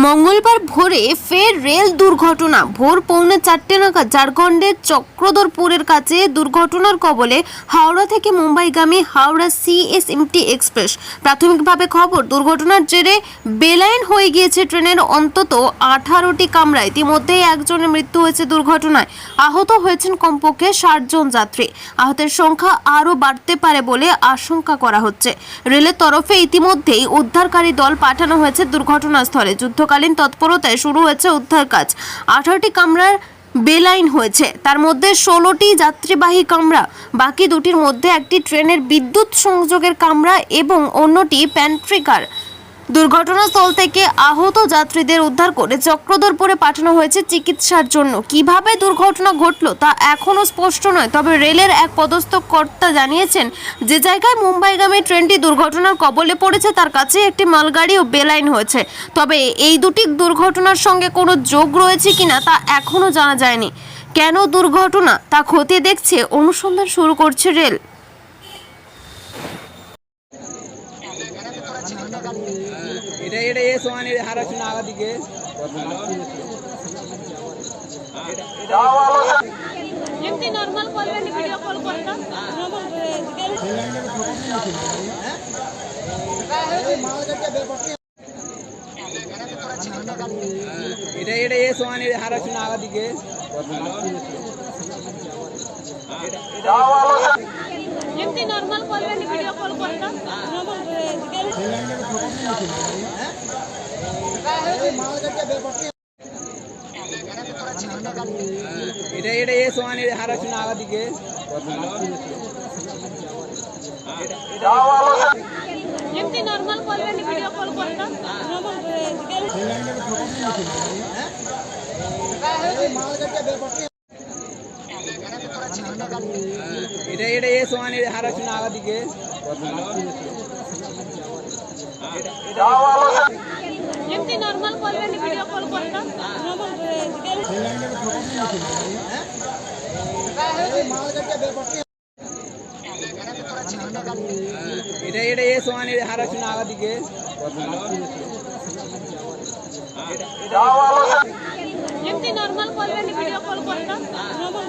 মঙ্গলবার ভোরে ফের রেল দুর্ঘটনা। ভোর 4:45 নাগাদ ঝাড়খণ্ডের চক্রধরপুরের কাছে দুর্ঘটনার কবলে হাওড়া থেকে মুম্বাইগামী হাওড়া CSMT এক্সপ্রেস। প্রাথমিকভাবে খবর, দুর্ঘটনার জেরে বেলাইন হয়ে গিয়েছে ট্রেনের অন্তত 18টি কামরা। ইতিমধ্যেই একজনের মৃত্যু হয়েছে দুর্ঘটনায়। আহত হয়েছেন কমপক্ষে 60 জন যাত্রী। আহতের সংখ্যা আরও বাড়তে পারে বলে আশঙ্কা করা হচ্ছে। রেলের তরফে ইতিমধ্যেই উদ্ধারকারী দল পাঠানো হয়েছে দুর্ঘটনাস্থলে। যুদ্ধকালীন তৎপরতায় শুরু হয়েছে উদ্ধার কাজ। 18টি কামরার বেলাইন হয়েছে, তার মধ্যে 16টি যাত্রীবাহী কামরা। বাকি দুটির মধ্যে একটি ট্রেনের বিদ্যুৎ সংযোগের কামরা এবং অন্যটি প্যান্ট্রি কার। দুর্ঘটনাস্থল থেকে আহত যাত্রীদের উদ্ধার করে চক্রধরপুরে পাঠানো হয়েছে চিকিৎসার জন্য। কিভাবে দুর্ঘটনা ঘটল তা এখনও স্পষ্ট নয়, তবে রেলের এক পদস্থ কর্তা জানিয়েছেন যে জায়গায় মুম্বাইগামী ট্রেনটি দুর্ঘটনার কবলে পড়েছে তার কাছে একটি মালগাড়ি ও বেলাইন হয়েছে। তবে এই দুটি দুর্ঘটনার সঙ্গে কোনো যোগ রয়েছে কিনা তা এখনও জানা যায়নি। কেন দুর্ঘটনা তা খতিয়ে দেখছে, অনুসন্ধান শুরু করছে রেল। এটা এ সোয়ানি হারাছুন আগা দিকে এমনি নরমাল কল মানে ভিডিও কল করতা নরমাল এটা এ সোয়ানি হারাছুন আগা দিকে এমনি নরমাল কল মানে ভিডিও কল করতা নরমাল এটা এ সোয়ানি হারাছুন আগা দিকে এমনি নরমাল কল মানে ভিডিও কল করতা নরমাল এটা এ সোয়ানি হারাছুন আগা দিকে এমনি নরমাল কল মানে ভিডিও কল করতা নরমাল এটা এ সোয়ানি হারাছুন আগা দিকে এমনি নরমাল কল মানে ভিডিও কল করতা নরমাল